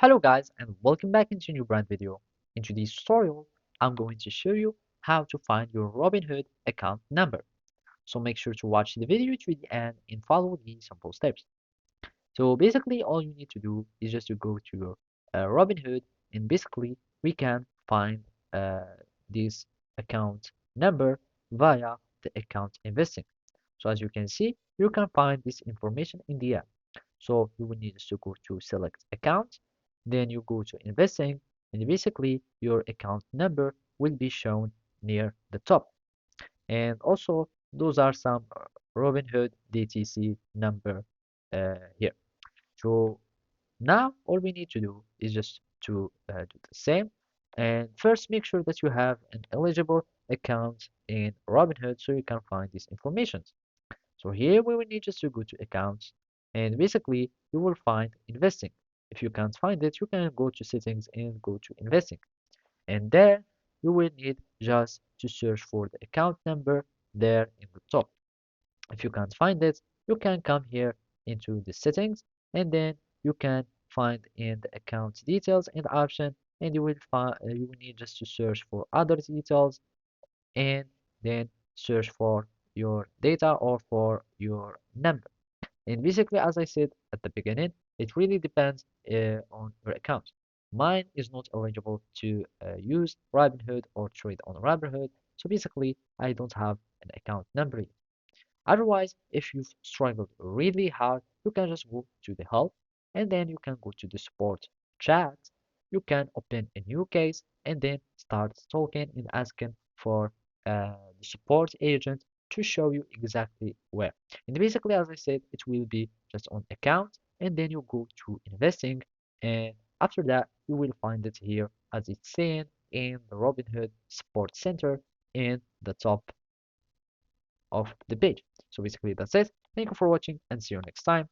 Hello guys and welcome back into a new brand video. In today's tutorial, I'm going to show you how to find your Robinhood account number. So make sure to watch the video to the end and follow these simple steps. So basically all you need to do is just to go to your Robinhood and basically we can find uh, this account number via the account investing. So as you can see, you can find this information in the app. So you will need to go to select account, then you go to investing, and basically your account number will be shown near the top. And also those are some Robinhood DTC number here. So now all we need to do is just to do the same. And first make sure that you have an eligible account in Robinhood so you can find this information. So here we will need just to go to accounts and basically you will find investing. If you can't find it, you can go to settings and go to investing. And there you will need just to search for the account number there in the top. If you can't find it, you can come here into the settings and then you can find in the account details and option and you will find you will need just to search for other details and then search for your data or for your number. And basically, as I said at the beginning, it really depends on your account. Mine is not eligible to use Robinhood or trade on Robinhood. So basically, I don't have an account number yet. Otherwise, if you've struggled really hard, you can just go to the help and then you can go to the support chat. You can open a new case and then start talking and asking for the support agent to show you exactly where. And basically, as I said, it will be just on account and then you go to investing. And after that, you will find it here as it's saying in the Robinhood Support Center in the top of the page. So basically that's it. Thank you for watching and see you next time.